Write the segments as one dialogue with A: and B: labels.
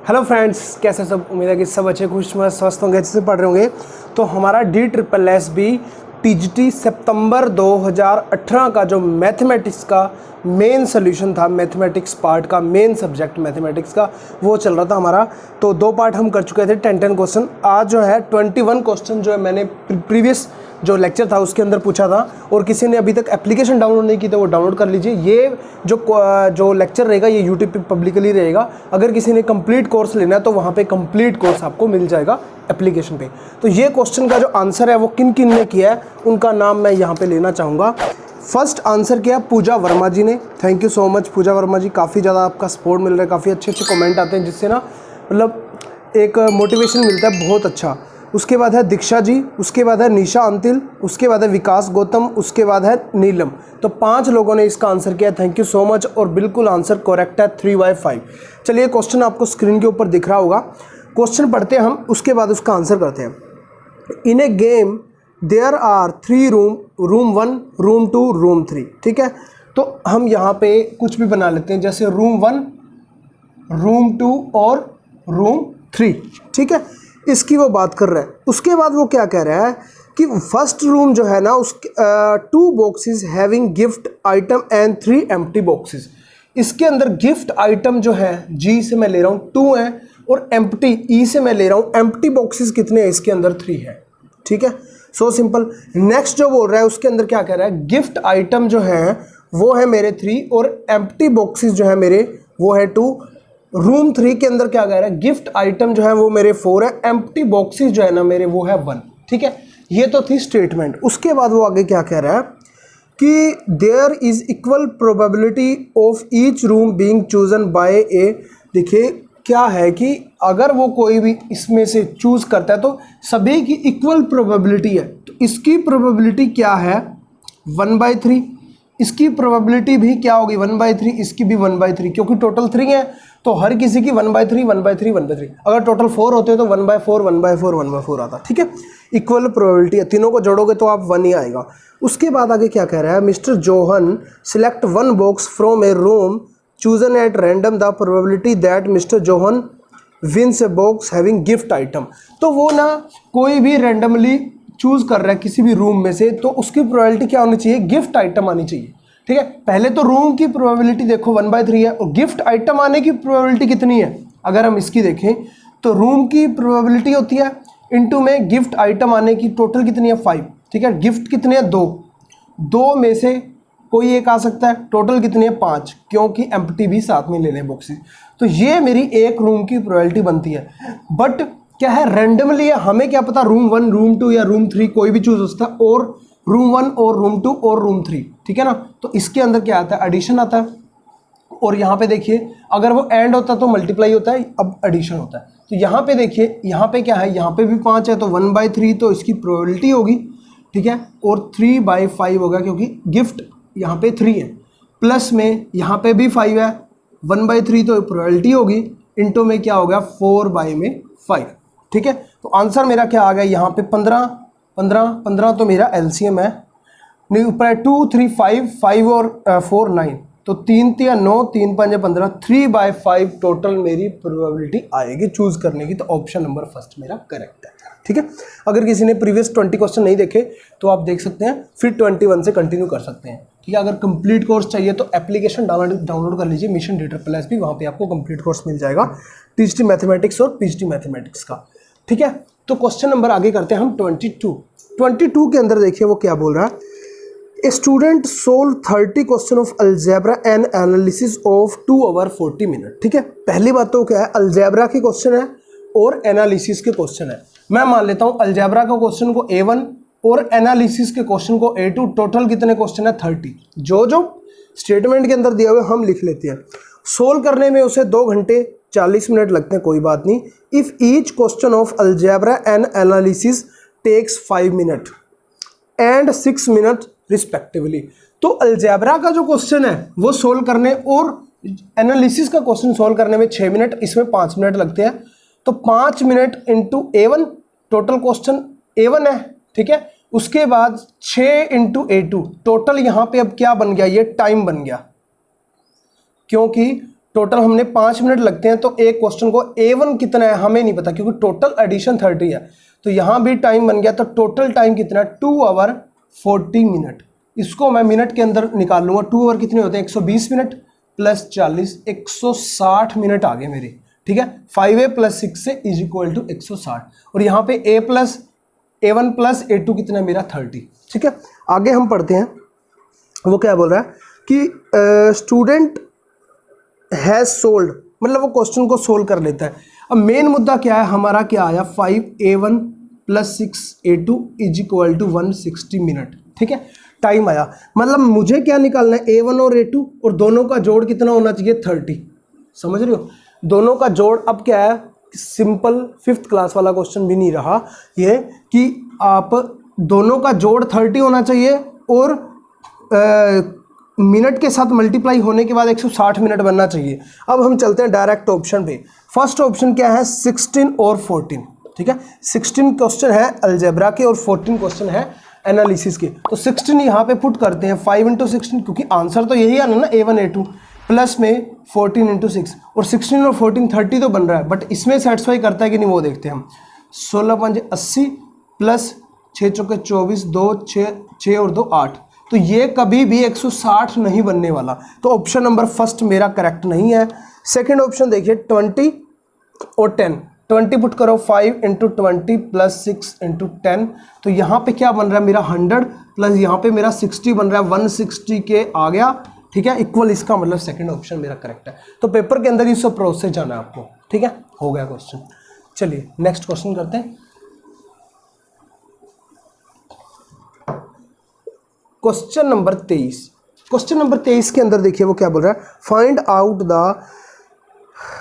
A: Hello friends, कैसे सब। उम्मीद है कि सब अच्छे खुश स्वस्थ होंगे, अच्छे से पढ़ रहे होंगे। तो हमारा DSSB TGT सितंबर 2018 का जो मैथमेटिक्स का मेन सोल्यूशन था, मैथमेटिक्स पार्ट का मेन सब्जेक्ट मैथमेटिक्स का, वो चल रहा था हमारा। तो 2 पार्ट हम कर चुके थे, 10 क्वेश्चन। आज जो है 21 क्वेश्चन जो है मैंने प्रीवियस जो लेक्चर था उसके अंदर पूछा था, और किसी ने अभी तक एप्लीकेशन डाउनलोड नहीं की तो वो डाउनलोड कर लीजिए। ये जो लेक्चर रहेगा ये यूट्यूब पे पब्लिकली रहेगा। अगर किसी ने कंप्लीट कोर्स लेना है तो वहाँ पे कंप्लीट कोर्स आपको मिल जाएगा एप्लीकेशन पे। तो ये क्वेश्चन का जो आंसर है वो किन किन ने किया है उनका नाम मैं यहाँ पे लेना चाहूँगा। फर्स्ट आंसर किया पूजा वर्मा जी ने। थैंक यू सो मच पूजा वर्मा जी, काफ़ी ज़्यादा आपका सपोर्ट मिल रहा है, काफ़ी अच्छे अच्छे कमेंट आते हैं जिससे ना मतलब एक मोटिवेशन मिलता है, बहुत अच्छा। उसके बाद है दीक्षा जी, उसके बाद है निशा अंतिल, उसके बाद है विकास गौतम, उसके बाद है नीलम। तो 5 लोगों ने इसका आंसर किया। थैंक यू सो मच, और बिल्कुल आंसर करेक्ट है 3/5। चलिए क्वेश्चन आपको स्क्रीन के ऊपर दिख रहा होगा। क्वेश्चन पढ़ते हैं हम, उसके बाद उसका आंसर करते हैं। In a game there are 3 room, room 1, room 2, room 3। ठीक है, तो हम यहाँ पे कुछ भी बना लेते हैं, जैसे रूम 1, रूम 2 और रूम 3। ठीक है, इसकी वो बात कर रहा है। उसके बाद वो क्या कह रहा है कि फर्स्ट रूम जो है ना उसके 2 boxes having gift item and 3 empty boxes. इसके अंदर गिफ्ट आइटम जो है जी से मैं ले रहा हूँ 2 है, और एम्प्टी ई से मैं ले रहा हूँ एम्प्टी बॉक्सेस कितने हैं, इसके अंदर 3 है। ठीक है, सो सिंपल। नेक्स्ट जो बोल रहा है उसके अंदर क्या कह रहा है, गिफ्ट आइटम जो है वो है मेरे 3 और एम्प्टी बॉक्सेस जो है मेरे वो है 2। रूम 3 के अंदर क्या कह रहा है, गिफ्ट आइटम जो है वो मेरे 4 है, एम्प्टी बॉक्सेस जो है ना मेरे वो है 1। ठीक है, ये तो थी स्टेटमेंट। उसके बाद वो आगे क्या कह रहा है कि there is equal probability of each room being chosen by A. देखिए क्या है कि अगर वो कोई भी इसमें से चूज करता है तो सभी की इक्वल प्रोबेबिलिटी है। तो इसकी प्रोबेबिलिटी क्या है 1/3, इसकी प्रोबेबिलिटी भी क्या होगी 1/3, इसकी भी 1/3, क्योंकि टोटल 3 है तो हर किसी की 1/3 1/3 1/3। अगर टोटल 4 होते तो 1/4 1/4 1/4 आता। ठीक है, इक्वल प्रोबेबिलिटी है, तीनों को जोड़ोगे तो आप 1 ही आएगा। उसके बाद आगे क्या कह रहा है, mister John select 1 box from a room chosen at random, the probability that mister John wins a box having gift item. तो वो ना कोई भी रैंडमली चूज कर रहा है किसी भी रूम में से, तो उसकी प्रोबेबिलिटी क्या होनी चाहिए, गिफ्ट आइटम आनी चाहिए। ठीक है, पहले तो रूम की प्रोबेबिलिटी देखो 1/3 है, और गिफ्ट आइटम आने की प्रोबेबिलिटी कितनी है, अगर हम इसकी देखें तो रूम की प्रोबेबिलिटी होती है इनटू में गिफ्ट आइटम आने की, टोटल कितनी है 5। ठीक है, गिफ्ट कितने हैं 2 में से कोई एक आ सकता है, टोटल कितनी है 5, क्योंकि एम्प्टी भी साथ में ले लें बॉक्सेस। तो ये मेरी एक रूम की प्रोबेबिलिटी बनती है। बट क्या है, रैंडमली है, हमें क्या पता रूम 1 रूम 2 या रूम 3 कोई भी चूज हो सकता है, और रूम 1 और रूम 2 और रूम 3। ठीक है ना, तो इसके अंदर क्या आता है, एडिशन आता है। और यहाँ पे देखिए अगर वो एंड होता तो मल्टीप्लाई होता है, अब एडिशन होता है। तो यहाँ पे देखिए, यहाँ पे क्या है, यहाँ पे भी 5 है तो 1/3 तो इसकी प्रोबेबिलिटी होगी। ठीक है, और 3/5 होगा क्योंकि गिफ्ट यहाँ पे 3 है, प्लस में यहाँ पे भी 5 है, 1/3 तो प्रोबेबिलिटी होगी, इंटू में क्या होगा 4/5। ठीक है, तो आंसर मेरा क्या आ गया यहाँ पे 15 15 15, तो मेरा एलसीएम है। नहीं, ऊपर है 2 3 5 5 और 4 9, तो 3 3 9 3 5 15, 3/5 टोटल मेरी प्रोबेबिलिटी आएगी चूज करने की। तो ऑप्शन नंबर फर्स्ट मेरा करेक्ट है। ठीक है, अगर किसी ने प्रीवियस 20 क्वेश्चन नहीं देखे तो आप देख सकते हैं, फिर 21 से कंटिन्यू कर सकते हैं। ठीक है, अगर कंप्लीट कोर्स चाहिए तो एप्लीकेशन डाउनलोड कर लीजिए मिशन DSSB, वहाँ पे आपको कंप्लीट कोर्स मिल जाएगा TGT मैथमेटिक्स और PGT मैथमेटिक्स का। ठीक है, तो क्वेश्चन नंबर आगे करते हैं हम 22 के अंदर देखिए वो क्या बोल रहा है, a student solve 30 question of algebra and analysis of 2 hour 40 minute. ठीक है, पहली बात तो क्या है, अलजेब्रा के क्वेश्चन है और एनालिसिस के क्वेश्चन है। मैं मान लेता हूँ अलजेब्रा का क्वेश्चन को A1 और एनालिसिस के क्वेश्चन को A2। टोटल कितने क्वेश्चन है 30। जो जो स्टेटमेंट के अंदर दिया हुआ हम लिख लेते हैं। सोल्व करने में उसे 2 घंटे 40 मिनट लगते हैं, कोई बात नहीं। If each question of algebra and analysis takes 5 minute and 6 minute respectively. तो अलजेब्रा का जो क्वेश्चन है वो सोल्व करने और एनालिसिस का क्वेश्चन सोल्व करने में 6 मिनट, इसमें 5 मिनट लगते हैं। तो 5 minute into A1, total question A1 है। ठीक है, उसके बाद 6 इंटू A2, टोटल यहाँ पे अब क्या बन गया, ये टाइम बन गया, क्योंकि टोटल हमने 5 मिनट लगते हैं, तो एक क्वेश्चन को A1 कितना है हमें नहीं पता, क्योंकि टोटल एडिशन 30 है, तो यहाँ भी टाइम बन गया, तो टोटल टाइम कितना है 2 आवर 40 मिनट। इसको मैं मिनट के अंदर निकाल लूँगा। 2 आवर कितने होते हैं, 120 मिनट प्लस 40, 160 मिनट आ गए मेरे, ठीक है। 5A + 6 से इज इक्वल टू 160, और यहाँ पे A1 प्लस A2 कितना है मेरा 30, ठीक है। आगे हम पढ़ते हैं, वो क्या बोल रहा है कि स्टूडेंट हैज़ सोल्ड, मतलब वो क्वेश्चन को सोल्व कर लेता है। अब मेन मुद्दा क्या है हमारा, क्या आया 5A1 + 6A2 is equal to 160 minute, ठीक है। टाइम आया, मतलब मुझे क्या निकालना है A1 और A2, और दोनों का जोड़ कितना होना चाहिए 30, समझ रहे हो, दोनों का जोड़। अब क्या है, सिंपल 5th क्लास वाला क्वेश्चन भी नहीं रहा ये, कि आप दोनों का जोड़ 30 होना चाहिए, और मिनट के साथ मल्टीप्लाई होने के बाद 160 मिनट बनना चाहिए। अब हम चलते हैं डायरेक्ट ऑप्शन पे। फर्स्ट ऑप्शन क्या है, 16 और 14, ठीक है। 16 क्वेश्चन है अलजेब्रा के और 14 क्वेश्चन है एनालिसिस के। तो 16 यहाँ पे पुट करते हैं 5 × 16, क्योंकि आंसर तो यही आना ना A1 A2, प्लस में 14 × 6, और 16 और 14 30 तो बन रहा है, बट इसमें सेटिस्फाई करता है कि नहीं वो देखते हैं हम। 16 × 5 80 प्लस 6 × 4 24, 2 6 और 2 8, तो ये कभी भी 160 नहीं बनने वाला, तो ऑप्शन नंबर फर्स्ट मेरा करेक्ट नहीं है। सेकंड ऑप्शन देखिए 20 और 10, 20 पुट करो 5 × 20 प्लस 6 × 10, तो यहाँ पे क्या बन रहा है मेरा 100, प्लस यहाँ पे मेरा 60 बन रहा है, 160 के आ गया, ठीक है, इक्वल। इसका मतलब सेकंड ऑप्शन मेरा करेक्ट है। तो पेपर के अंदर इस अप्रोच से जाना है आपको, ठीक है। हो गया क्वेश्चन। चलिए नेक्स्ट क्वेश्चन करते हैं। Question number 23। क्वेश्चन नंबर 23 के अंदर देखिए वो क्या बोल रहा है, फाइंड आउट द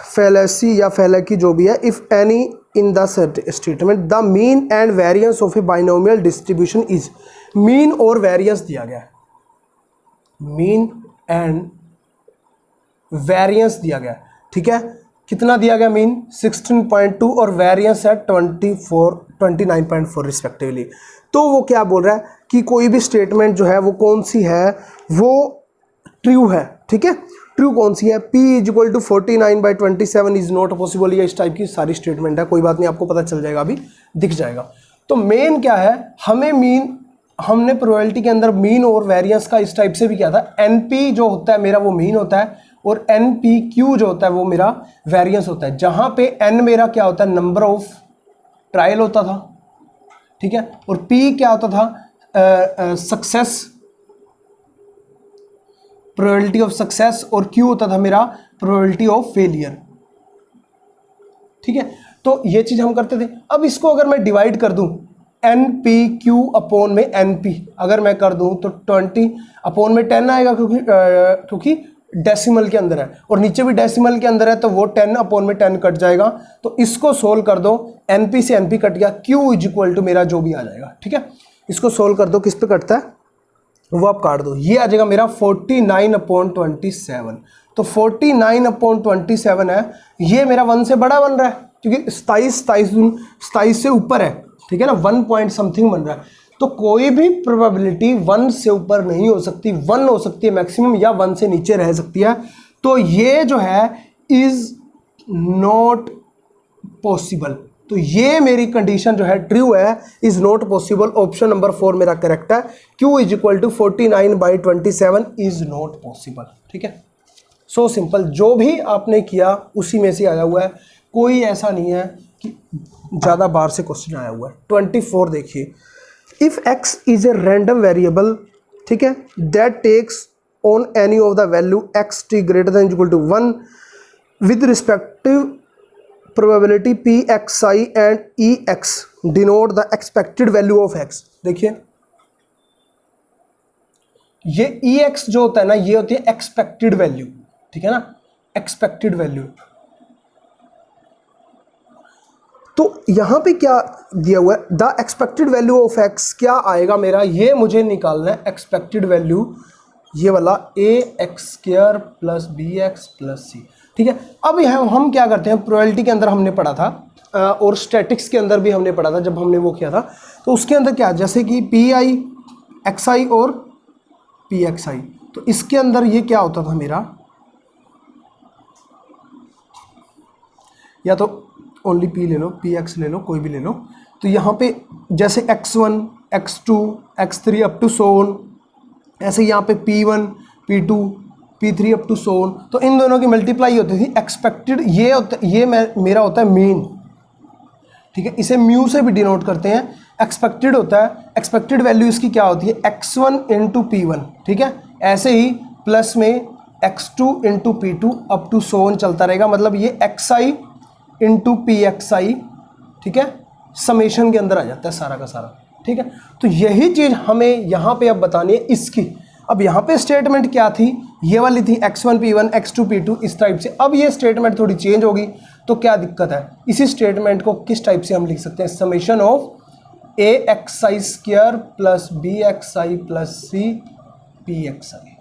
A: फैलेसी या फैलेकी जो भी है, if any in the statement the mean and variance of A binomial distribution is. Mean और वेरिएंस दिया गया है, मीन एंड वेरिएंस दिया गया है, ठीक है। कितना दिया गया, मीन 16.2 और वेरिएंस है 29.4 रिस्पेक्टिवली। तो वो क्या बोल रहा है कि कोई भी स्टेटमेंट जो है वो कौन सी है, वो ट्रू है, ठीक है। ट्रू कौन सी है, P = 49/27 इज नॉट पॉसिबल, ये इस टाइप की सारी स्टेटमेंट है, कोई बात नहीं, आपको पता चल जाएगा, अभी दिख जाएगा। तो मेन क्या है, हमें मीन, हमने प्रोबेबिलिटी के अंदर मीन और वेरिएंस का इस टाइप से भी किया था। NP जो होता है मेरा वो मीन होता है, और NPQ जो होता है वो मेरा वेरिएंस होता है, जहाँ पे N मेरा क्या होता है, नंबर ऑफ ट्रायल होता था, ठीक है, और P क्या होता था, सक्सेस, प्रोबेबिलिटी ऑफ सक्सेस, और Q होता था मेरा प्रोबेबिलिटी ऑफ फेलियर, ठीक है। तो ये चीज़ हम करते थे। अब इसको अगर मैं डिवाइड कर दूं NPQ अपॉन में NP अगर मैं कर दूं, तो 20 अपॉन में 10 आएगा, क्योंकि डेसिमल के अंदर है, और नीचे भी डेसिमल के अंदर है, तो वो 10 अपॉन में 10 कट जाएगा। तो इसको सोल्व कर दो, NP से NP कट गया, Q = मेरा जो भी आ जाएगा, ठीक है। इसको सोल्व कर दो, किस पे कटता है वो आप काट दो, ये आ जाएगा मेरा 49/27। तो 49/27 है, ये मेरा 1 से बड़ा बन रहा है, क्योंकि 27 से ऊपर है, ठीक है ना, 1 पॉइंट समथिंग बन रहा है। तो कोई भी प्रोबेबिलिटी 1 से ऊपर नहीं हो सकती, 1 हो सकती है मैक्सिमम, या 1 से नीचे रह सकती है। तो ये जो है इज नॉट पॉसिबल, तो ये मेरी कंडीशन जो है ट्रू है, is not possible. Option number 4 मेरा करेक्ट है, Q = 49/27 इज नॉट पॉसिबल, ठीक है। सो सिंपल, जो भी आपने किया उसी में से आया हुआ है, कोई ऐसा नहीं है कि ज़्यादा बार से क्वेश्चन आया हुआ है। 24 देखिए, if x is a random variable, ठीक है, that takes on any of the value xt > 1 with respective probability Pxi and Ex denote the expected value of x। देखिए ये Ex जो होता है ना, ये होती है एक्सपेक्टेड वैल्यू, ठीक है ना, एक्सपेक्टेड वैल्यू। तो यहां पे क्या दिया हुआ है, the expected value of x क्या आएगा मेरा, ये मुझे निकालना है। एक्सपेक्टेड वैल्यू ये वाला ax² + bx + c, ठीक है। अब यह हम क्या करते हैं, प्रोबेबिलिटी के अंदर हमने पढ़ा था, और स्टैटिक्स के अंदर भी हमने पढ़ा था जब हमने वो किया था। तो उसके अंदर क्या, जैसे कि Pi xi और Pxi, तो इसके अंदर ये क्या होता था मेरा, या तो ओनली पी ले लो, पी एक्स ले लो, कोई भी ले लो। तो यहाँ पे जैसे x1, x2, x3 up to so on, ऐसे यहाँ पे p1, p2, p3 up to so on. तो इन दोनों की मल्टीप्लाई होती थी एक्सपेक्टेड, ये मेरा होता है मीन, ठीक है। इसे म्यू से भी डिनोट करते हैं। एक्सपेक्टेड होता है, एक्सपेक्टेड वैल्यू इसकी क्या होती है, x1 इंटू पी1, ठीक है। ऐसे ही प्लस में x2 into p two up to so on चलता रहेगा, मतलब ये xi into p x i, ठीक है, समेशन के अंदर आ जाता है सारा का सारा, ठीक है। तो यही चीज़ हमें यहाँ पे अब बतानी है इसकी। अब यहाँ पे स्टेटमेंट क्या थी, ये वाली थी x1 p1 x2 p2 इस टाइप से। अब ये स्टेटमेंट थोड़ी चेंज होगी, तो क्या दिक्कत है, इसी स्टेटमेंट को किस टाइप से हम लिख सकते हैं, summation of a x i square plus b x i plus c p x i,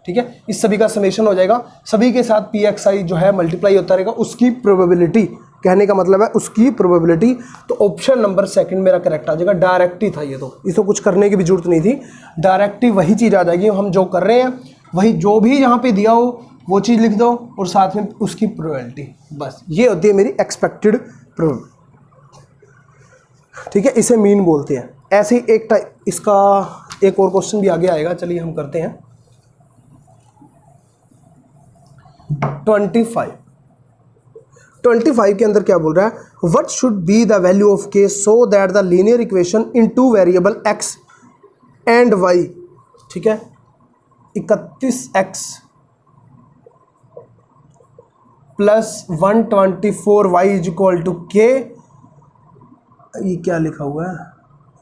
A: ठीक है। इस सभी का समेशन हो जाएगा, सभी के साथ पी एक्स आई जो है मल्टीप्लाई होता रहेगा, उसकी प्रोबेबिलिटी, कहने का मतलब है उसकी प्रोबेबिलिटी। तो ऑप्शन नंबर सेकंड मेरा करेक्ट आ जाएगा। डायरेक्ट ही था ये, तो इसको कुछ करने की भी जरूरत नहीं थी, डायरेक्ट ही वही चीज़ आ जाएगी। हम जो कर रहे हैं वही, जो भी यहाँ पे दिया हो वो चीज़ लिख दो और साथ में उसकी प्रोबेबिलिटी, बस ये होती है मेरी एक्सपेक्टेड प्रोबेबिलिटी, ठीक है। इसे मीन बोलते हैं। ऐसे ही एक टाइप, इसका एक और क्वेश्चन भी आगे आएगा, चलिए हम करते हैं। 25 के अंदर क्या बोल रहा है, what should be the value of k so that the linear equation in two variable x and y, ठीक है। 31x plus 124y is equal to के, ये क्या लिखा हुआ है,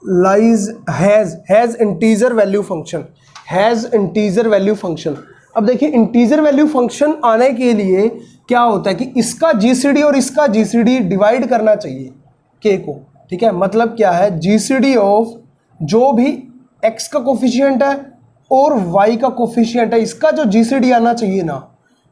A: lies has integer value function, has integer value function. अब देखिए इंटीजर वैल्यू फंक्शन आने के लिए क्या होता है कि इसका जीसीडी और इसका जीसीडी डिवाइड करना चाहिए के को, ठीक है। मतलब क्या है, जीसीडी ऑफ जो भी x का कोफिशिएंट है और y का कोफिशिएंट है, इसका जो जीसीडी आना चाहिए ना,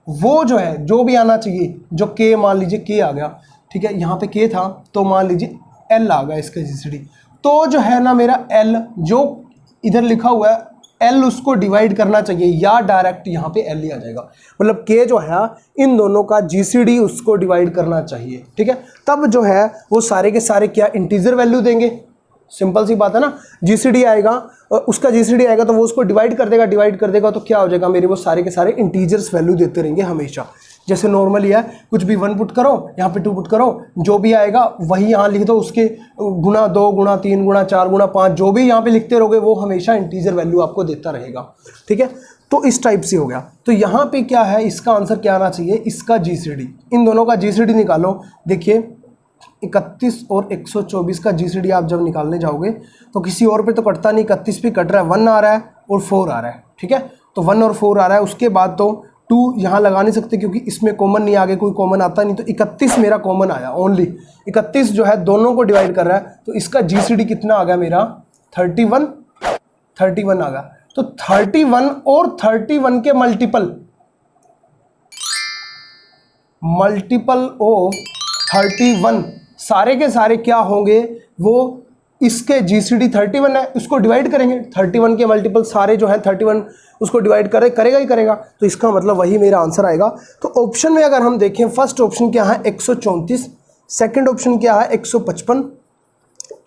A: वो जो है जो भी आना चाहिए, जो k मान लीजिए k आ गया, ठीक है, यहाँ पे k था तो मान लीजिए l आ गया इसका जीसीडी, तो जो है ना मेरा l जो इधर लिखा हुआ है L उसको डिवाइड करना चाहिए, या डायरेक्ट यहाँ पे L ही आ जाएगा। मतलब K जो है इन दोनों का GCD उसको डिवाइड करना चाहिए, ठीक है। तब जो है वो सारे के सारे क्या इंटीजर वैल्यू देंगे, सिंपल सी बात है ना। GCD आएगा, उसका GCD आएगा तो वो उसको डिवाइड कर देगा तो क्या हो जाएगा, मेरे वो सारे के सारे इंटीजर्स वैल्यू देते रहेंगे हमेशा। जैसे नॉर्मली है, कुछ भी 1 पुट करो, यहाँ पे 2 पुट करो, जो भी आएगा वही यहाँ लिख दो, उसके गुना 2 गुना 3 गुना 4 गुना 5 जो भी यहाँ पे लिखते रहोगे वो हमेशा इंटीजर वैल्यू आपको देता रहेगा, ठीक है। तो इस टाइप से हो गया। तो यहाँ पे क्या है, इसका आंसर क्या आना चाहिए, इसका जीसीडी, इन दोनों का जीसीडी निकालो। देखिए 31 और 124 का जीसीडी आप जब निकालने जाओगे तो किसी और पे तो कटता नहीं, 31 भी कट रहा है, 1 आ रहा है और 4 आ रहा है, ठीक है। तो 1 और 4 आ रहा है, उसके बाद तो 2 यहाँ लगा नहीं सकते क्योंकि इसमें कॉमन नहीं, आगे कोई कॉमन आता नहीं, तो 31 मेरा कॉमन आया, ओनली 31 जो है दोनों को डिवाइड कर रहा है। तो इसका जीसीडी कितना आ गया मेरा, 31 आ गया। तो 31 और 31 के मल्टीपल ऑफ 31 सारे के सारे क्या होंगे, वो इसके जीसीडी 31 है, उसको डिवाइड करेंगे। 31 के मल्टीपल सारे जो है 31 उसको डिवाइड करेगा ही करेगा, तो इसका मतलब वही मेरा आंसर आएगा। तो ऑप्शन में अगर हम देखें, फर्स्ट ऑप्शन क्या है 134, सेकंड ऑप्शन क्या है 155,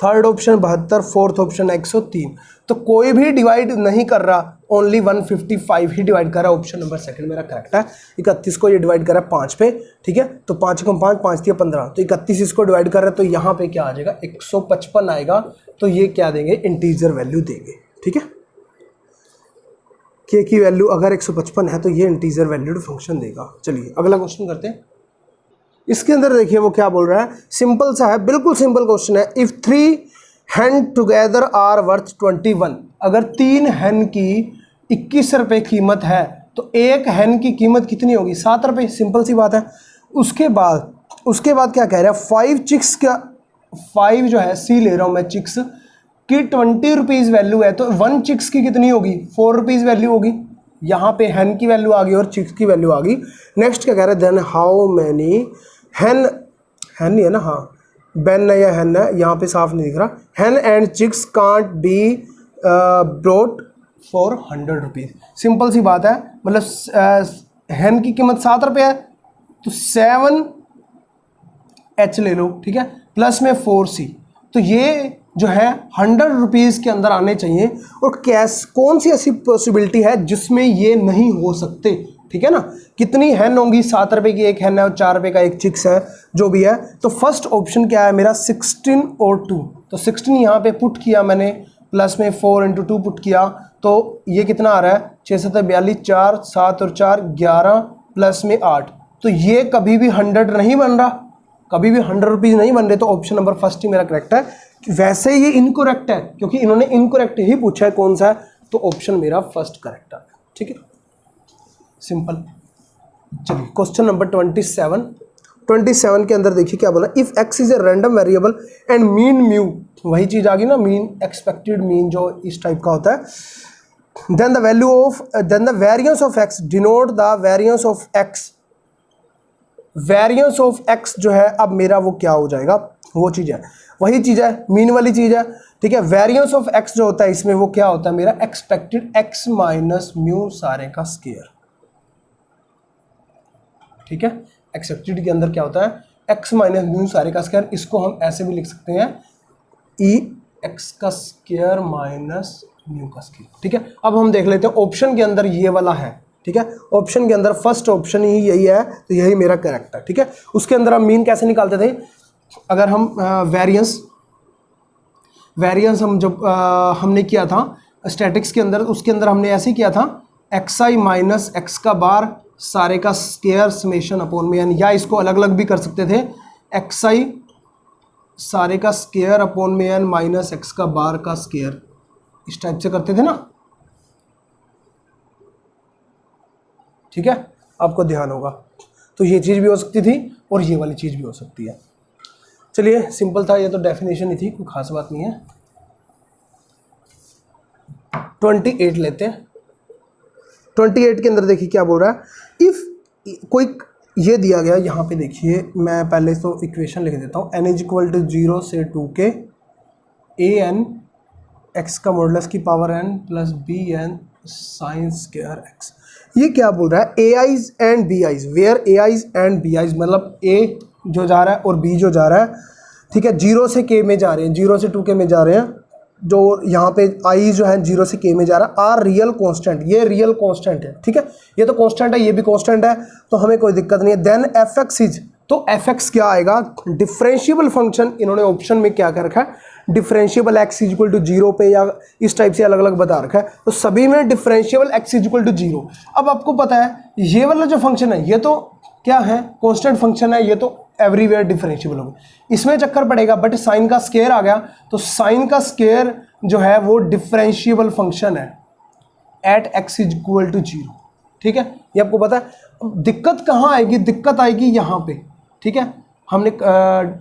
A: थर्ड ऑप्शन 72, फोर्थ ऑप्शन 103। तो कोई भी डिवाइड नहीं कर रहा, ओनली 155 ही डिवाइड कर रहा है। ऑप्शन नंबर सेकंड मेरा करेक्ट है। 31 को ये डिवाइड कर रहा है 5 पे, ठीक है, तो 5 को 5, 5 दिया 15, तो 31 इसको डिवाइड कर रहा है, तो यहाँ पे क्या आ जाएगा 155 आएगा। तो ये क्या देंगे, इंटीजर वैल्यू देंगे, ठीक है। के की वैल्यू अगर 155 है तो ये इंटीजर वैल्यूड फंक्शन देगा। चलिए अगला क्वेश्चन करते हैं। इसके अंदर देखिए वो क्या बोल रहा है, सिंपल सा है, बिल्कुल सिंपल क्वेश्चन है। If 3 hen together are worth 21, अगर 3 हैन की 21 रुपये कीमत है तो एक हैन की कीमत कितनी होगी, 7 रुपये, सिंपल सी बात है। उसके बाद क्या कह रहा है, 5 चिक्स का, 5 जो है सी ले रहा हूँ मैं, चिक्स की 20 रुपीज़ वैल्यू है, तो 1 चिक्स की कितनी होगी, 4 रुपीज़ वैल्यू होगी। यहाँ पे हैन की वैल्यू आ गई और चिक्स की वैल्यू आ गई। नेक्स्ट क्या कह रहा है, देन हाउ मैनी हैन नहीं है ना, हाँ बेन है या हैन है, यहाँ पे साफ नहीं दिख रहा। Hen and chicks can't be brought for 100 rupees. Simple सी बात है, मतलब हैन की कीमत 7 रुपये है, तो 7 एच ले लो, ठीक है, प्लस में 4c। तो ये जो है 100 रुपीज़ के अंदर आने चाहिए। और कैश कौन सी ऐसी पॉसिबिलिटी है जिसमें ये नहीं हो सकते, ठीक है ना। कितनी हैन होंगी, 7 रुपये की एक हैन है और 4 रुपये का एक चिक्स है, जो भी है। तो फर्स्ट ऑप्शन क्या है मेरा, 16 और 2। तो 16 यहाँ पे पुट किया मैंने, प्लस में 4 इंटू 2 पुट किया, तो ये कितना आ रहा है, 6 7 42, 4 7 और 4 11, प्लस में 8। तो ये कभी भी 100 नहीं बन रहा, कभी भी 100 रुपीज़ नहीं बन रहे। तो ऑप्शन नंबर फर्स्ट ही मेरा करेक्ट है। वैसे ये इनकरेक्ट है क्योंकि इन्होंने इनकरेक्ट ही पूछा है कौन सा है, तो ऑप्शन मेरा फर्स्ट करेक्ट है, ठीक है, सिंपल। चलिए क्वेश्चन नंबर 27 के अंदर देखिए क्या बोला, if x is a random variable and mean mu, वही चीज आ गई ना, मीन एक्सपेक्टेड मीन जो इस टाइप का होता है, then the variance of x denote the variance of x। Variance of x जो है अब मेरा वो क्या हो जाएगा, वो चीज़ है, वही चीज़ है, मीन वाली चीज़ है, ठीक है। वेरिएंस ऑफ x जो होता है इसमें वो क्या होता है मेरा, एक्सपेक्टेड x माइनस म्यू सारे का स्क्वायर, ठीक है। एक्सपेक्टेड के अंदर क्या होता है, x माइनस म्यू सारे का स्क्वायर। इसको हम ऐसे भी लिख सकते हैं, ई एक्स का स्क्वायर माइनस म्यू का स्क्वायर, ठीक है। अब हम देख लेते हैं ऑप्शन के अंदर ये वाला है, ठीक है। ऑप्शन के अंदर फर्स्ट ऑप्शन ही यही है, तो यही मेरा करेक्ट है, ठीक है। उसके अंदर हम मीन कैसे निकालते थे, अगर हम वेरिएंस हम जब हमने किया था स्टैटिक्स के अंदर, उसके अंदर हमने ऐसे ही किया था, एक्स आई माइनस एक्स का बार सारे का स्क्वायर समेशन अपॉन में एन, या इसको अलग अलग भी कर सकते थे, एक्स आई सारे का स्क्वायर अपॉन में एन माइनस एक्स का बार का स्क्वायर, इस टाइप से करते थे ना, ठीक है। आपको ध्यान होगा। तो ये चीज़ भी हो सकती थी और ये वाली चीज़ भी हो सकती है। चलिए सिंपल था, ये तो डेफिनेशन ही थी, कोई खास बात नहीं है। 28 लेते हैं। 28 के अंदर देखिए क्या बोल रहा है, इफ़ कोई ये दिया गया, यहाँ पे देखिए मैं पहले तो इक्वेशन लिख देता हूँ, n इज इक्वल टू 0 से 2 के ए एन एक्स का मॉडुलस की power n plus b n sine square x. ये क्या बोल रहा है, a i's and b i's, where a i's and b i's, मतलब ए जो जा रहा है और बी जो जा रहा है, ठीक है, 0 से k में जा रहे हैं, 0 से 2k में जा रहे हैं, जो यहाँ पे आई जो है 0 से k में जा रहा है, आर रियल कांस्टेंट, ये रियल कांस्टेंट है, ठीक है, ये तो कांस्टेंट है, ये भी कांस्टेंट है, तो हमें कोई दिक्कत नहीं है। देन एफ एक्स इज, तो एफ एक्स क्या आएगा, डिफरेंशिएबल फंक्शन, इन्होंने ऑप्शन में क्या कर रखा है, differentiable x is equal to 0 पे या इस टाइप से अलग अलग बता रखा है, तो सभी में differentiable x is equal to 0। अब आपको पता है ये वाला जो फंक्शन है ये तो क्या है, कांस्टेंट फंक्शन है, ये तो एवरीवेयर डिफरेंशिएबल होगा, इसमें चक्कर पड़ेगा, बट साइन का स्क्वायर आ गया, तो साइन का स्क्वायर जो है वो डिफरेंशिएबल फंक्शन है at x is equal to 0, ठीक है, ये आपको पता है। अब दिक्कत कहाँ आएगी, दिक्कत आएगी यहाँ पे, ठीक है। हमने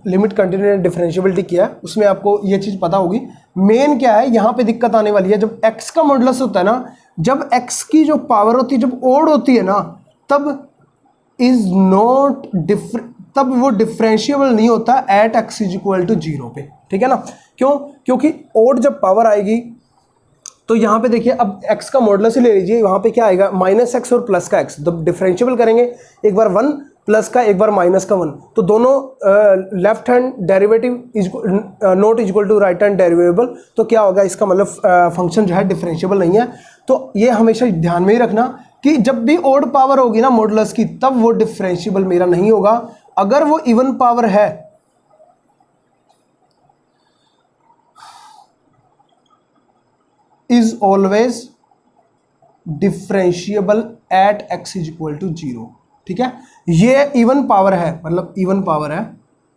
A: लिमिट कंटिन्यूटी डिफरेंशिएबिलिटी किया है, उसमें आपको ये चीज़ पता होगी। मेन क्या है यहाँ पे दिक्कत आने वाली है, जब x का मॉडुलस होता है ना, जब x की जो पावर होती है जब ओड होती है ना, तब इज नॉट तब वो डिफरेंशिएबल नहीं होता at x is equal to 0 पे, ठीक है ना। क्यों, क्योंकि ओड जब पावर आएगी तो यहाँ पे देखिए, अब x का मॉडुलस ही ले लीजिए, वहाँ पे क्या आएगा, माइनस एक्स और प्लस का x, जब डिफरेंशिएबल करेंगे एक बार 1 प्लस का एक बार माइनस का 1, तो दोनों left hand derivative is not equal to right hand derivable, तो क्या होगा, इसका मतलब फंक्शन जो है डिफरेंशिएबल नहीं है। तो ये हमेशा ध्यान में ही रखना कि जब भी ओड पावर होगी ना मॉडुलस की, तब वो डिफरेंशिएबल मेरा नहीं होगा। अगर वो इवन पावर है, is always differentiable at x is equal to 0, ठीक है। ये इवन पावर है, मतलब इवन पावर है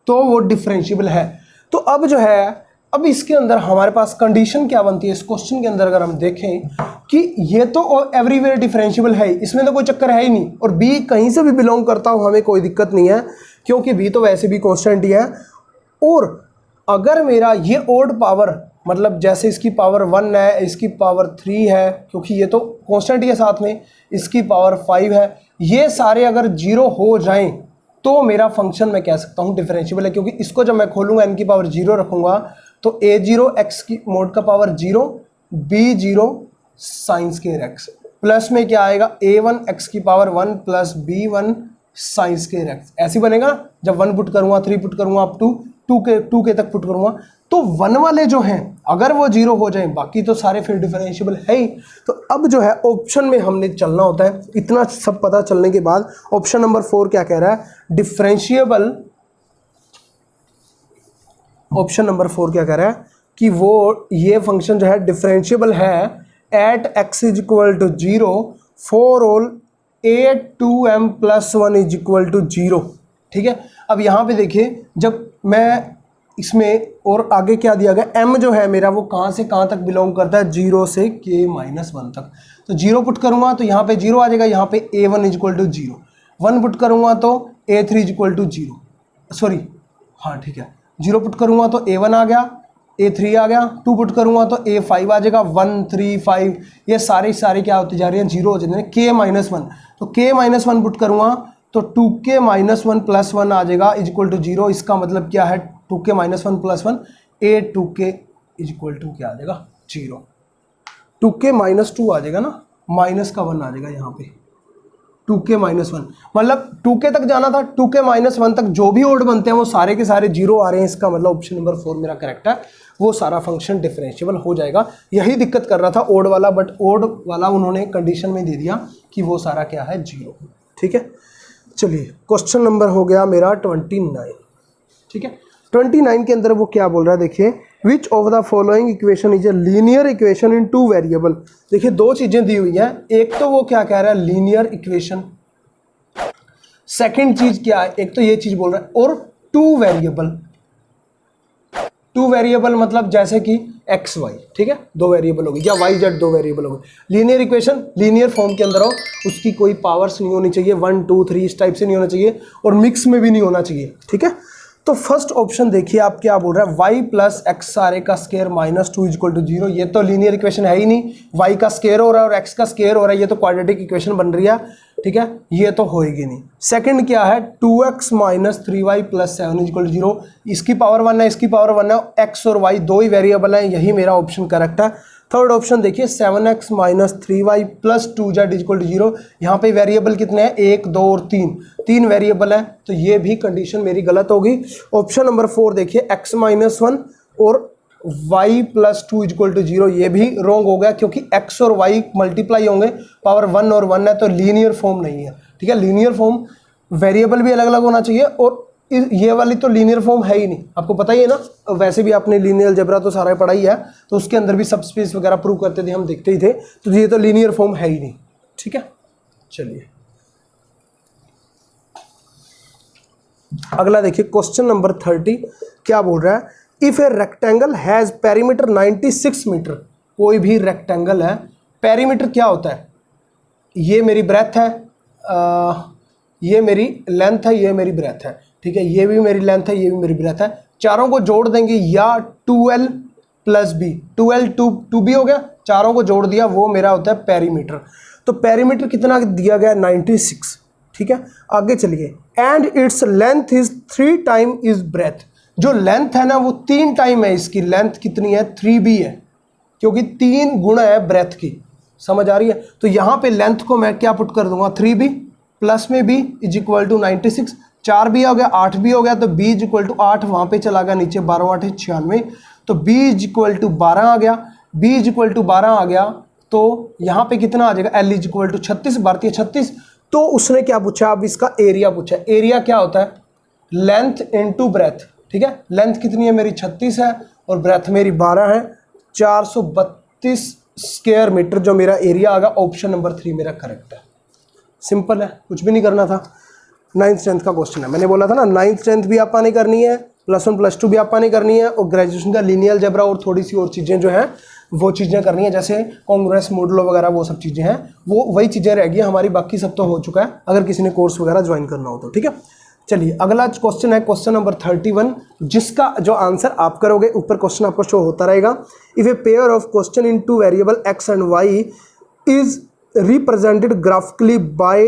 A: तो वो डिफरेंशिएबल है। तो अब जो है, अब इसके अंदर हमारे पास कंडीशन क्या बनती है इस क्वेश्चन के अंदर, अगर हम देखें कि ये तो एवरीवेयर डिफरेंशिएबल है, इसमें तो कोई चक्कर है ही नहीं, और बी कहीं से भी बिलोंग करता हो हमें कोई दिक्कत नहीं है, क्योंकि बी तो वैसे भी कांस्टेंट ही है। और अगर मेरा ये ओड पावर, मतलब जैसे इसकी पावर 1 है, इसकी पावर 3 है, क्योंकि ये तो कांस्टेंट ही है, साथ में इसकी पावर 5 है, ये सारे अगर 0 हो जाएं तो मेरा फंक्शन मैं कह सकता हूँ डिफरेंशिएबल है, क्योंकि इसको जब मैं खोलूँगा n की पावर 0 रखूँगा तो a0 x की मोड का power 0 b0 sine square x, plus में क्या आएगा a1 x की power 1 plus b1 sign square x, ऐसे बनेगा ना। जब 1 पुट करूंगा, 3 पुट करूंगा, अप टू 2k तक पुट करूंगा, तो 1 वाले जो हैं अगर वो 0 हो जाए, बाकी तो सारे फिर डिफरेंशिएबल है ही। तो अब जो है ऑप्शन में हमने चलना होता है। इतना सब पता चलने के बाद ऑप्शन नंबर 4 क्या कह रहा है, डिफरेंशिएबल। ऑप्शन नंबर 4 क्या कह रहा है कि वो ये फंक्शन जो है डिफरेंशिएबल है at x is equal to 0 for all a2m + 1 is equal to 0। ठीक है, अब यहाँ पे देखिए, जब मैं इसमें और आगे क्या दिया गया, m जो है मेरा वो कहाँ से कहाँ तक बिलोंग करता है, 0 से k-1 तक। तो 0 पुट करूँगा तो यहाँ पे 0 आ जाएगा, यहाँ पे a1 is equal to 0। 1 put करूँगा तो a3 is equal to 0, sorry हाँ ठीक है, 0 पुट करूँगा तो a1 आ गया, a3 आ गया, 2 पुट करूँगा तो a5 आ जाएगा, 1 3 5 ये सारे क्या होती जा रही हैं, 0 हो जाते हैं, k-1। तो k-1 पुट करूँगा तो 2k-1 + 1 आ जाएगा इज इक्वल टू 0। इसका मतलब क्या है, 2k-1 + 1 a2k is equal to क्या आ जाएगा, 0। 2k-2 आ जाएगा ना, माइनस का 1 आ जाएगा यहाँ पे, 2k-1 मतलब 2k तक जाना था, 2k-1 तक जो भी ओड बनते हैं वो सारे के सारे 0 आ रहे हैं। इसका मतलब ऑप्शन नंबर 4 मेरा करेक्ट है, वो सारा फंक्शन डिफरेंशिएबल हो जाएगा। यही दिक्कत कर रहा था ओड वाला, बट ओड वाला उन्होंने कंडीशन में दे दिया कि वो सारा क्या है, 0। ठीक है, चलिए क्वेश्चन नंबर हो गया मेरा 29। ठीक है, 29 के अंदर वो क्या बोल रहा है, देखिए, which of the following equation is a linear equation in 2 variable. देखिए 2 चीजें दी हुई हैं, एक तो वो क्या कह रहा है, लीनियर इक्वेशन। सेकंड चीज क्या है, एक तो ये चीज बोल रहा है, और 2 वेरिएबल। 2 वेरिएबल मतलब जैसे कि एक्स वाई, ठीक है, 2 वेरिएबल हो गई, या वाई जेड 2 वेरिएबल हो गई। लीनियर इक्वेशन लीनियर फॉर्म के अंदर हो, उसकी कोई पावर्स नहीं होनी चाहिए, 1 2 3 इस टाइप से नहीं होना चाहिए, और मिक्स में भी नहीं होना चाहिए। ठीक है, तो फर्स्ट ऑप्शन देखिए आप क्या बोल रहा है, y + x सारे का स्क्वायर -2 इज इक्वल टू 0। ये तो लीनियर इक्वेशन है ही नहीं, y का स्क्वायर हो रहा है और x का स्क्वायर हो रहा है, ये तो क्वाड्रेटिक इक्वेशन बन रही है। ठीक है, ये तो होएगी नहीं। सेकंड क्या है, 2x - 3y + 7 is equal to 0। इसकी पावर 1 है, इसकी पावर 1 है, x और y 2 ही वेरिएबल हैं, यही मेरा ऑप्शन करेक्ट है। थर्ड ऑप्शन देखिए, 7x - 3y + 2z is equal to 0। यहाँ पे वेरिएबल कितने हैं, 1 2 और 3 वेरिएबल हैं, तो ये भी कंडीशन मेरी गलत होगी। ऑप्शन नंबर 4 देखिए, x - 1 और y + 2 इज इक्वल टू 0, ये भी रॉन्ग हो गया, क्योंकि x और y मल्टीप्लाई होंगे, पावर 1 और 1 है, तो लीनियर फॉर्म नहीं है। ठीक है, लीनियर फॉर्म वेरिएबल भी अलग अलग होना चाहिए, और ये वाली तो लीनियर फॉर्म है ही नहीं, आपको पता ही है ना। वैसे भी आपने लीनियर अलजेब्रा तो सारा पढ़ा ही है, तो उसके अंदर भी सब स्पेस वगैरह प्रूव करते थे, हम देखते ही थे, तो ये तो लीनियर फॉर्म है ही नहीं। ठीक है, चलिए अगला देखिए, क्वेश्चन नंबर 30 क्या बोल रहा है, if a rectangle has perimeter 96 meter. कोई भी रेक्टेंगल है, पेरीमीटर क्या होता है, ये मेरी ब्रेथ है, ये मेरी लेंथ है, ये मेरी ब्रेथ है। ठीक है, ये भी मेरी लेंथ है, ये भी मेरी ब्रेथ है, चारों को जोड़ देंगे, या 2l + b, 2l 2b हो गया, चारों को जोड़ दिया, वो मेरा होता है पेरीमीटर। तो पेरीमीटर कितना दिया गया, 96। ठीक है, आगे चलिए, and its length is 3 time is breadth. जो लेंथ है ना वो 3 टाइम है, इसकी लेंथ कितनी है, 3b है, क्योंकि 3 गुणा है ब्रेथ की। समझ आ रही है, तो यहाँ पे लेंथ को मैं क्या पुट कर दूंगा, 3b प्लस में b is equal to 96, 4b हो गया, 8b हो गया, तो b इज इक्वल टू 8 वहाँ पे चला गया नीचे, 12 8 96, तो b इज इक्वल टू 12 आ गया, b इज इक्वल टू 12 आ गया, तो यहाँ पे कितना आ जाएगा, l इज इक्वल टू 36, भारतीय 36। तो उसने क्या पूछा, अब इसका एरिया पूछा। एरिया क्या होता है, लेंथ इनटू ब्रेथ। ठीक है, लेंथ कितनी है मेरी, 36 है, और ब्रेथ मेरी 12 है, 432 स्क्वायर मीटर जो मेरा एरिया आ गया। ऑप्शन नंबर 3 मेरा करेक्ट है, सिंपल है, कुछ भी नहीं करना था। 9th स्ट्रेंथ का क्वेश्चन है, मैंने बोला था ना 9th स्ट्रेंथ भी आपा नहीं करनी है, +1 +2 भी आपा नहीं करनी है, और ग्रेजुएशन का लीनियर अलजेब्रा और थोड़ी सी और चीज़ें जो हैं वो चीज़ें करनी है, जैसे कांग्रेस मॉडल वगैरह, वो सब चीज़ें हैं, वो वही चीज़ें रहेगी हमारी, बाकी सब तो हो चुका है, अगर किसी ने कोर्स वगैरह ज्वाइन करना हो तो। ठीक है, चलिए अगला क्वेश्चन है क्वेश्चन नंबर 31, जिसका जो आंसर आप करोगे ऊपर क्वेश्चन आपको शो होता रहेगा। If a pair of question in 2 variable x and y is represented graphically by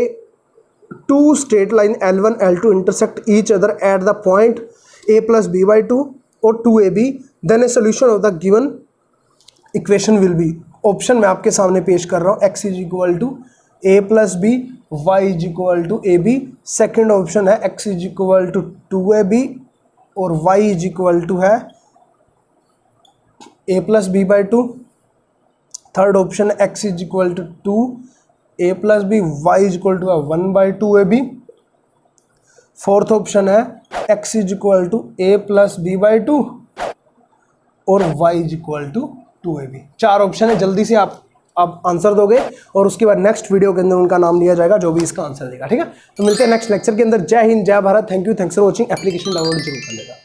A: 2 straight line L1 L2 intersect each other at the point a plus b by 2 or 2ab, then a solution of the given equation will be। ऑप्शन मैं आपके सामने पेश कर रहा हूँ, x is equal to a plus b y is equal to a b. Second option है x is equal to 2ab और y इज इक्वल टू है a plus b by two. Third option है x is equal to 2a plus b, y is equal to है 1/2ab। Fourth option है x is equal to a plus b by two और y is equal to 2ab। चार option है, जल्दी से आप answer दोगे और उसके बाद नेक्स्ट वीडियो के अंदर उनका नाम लिया जाएगा जो भी इसका आंसर देगा। ठीक है, तो मिलते हैं नेक्स्ट लेक्चर के अंदर। जय हिंद, जय Bharat, thank you, thanks for watching. Application download जरूर कर लेगा।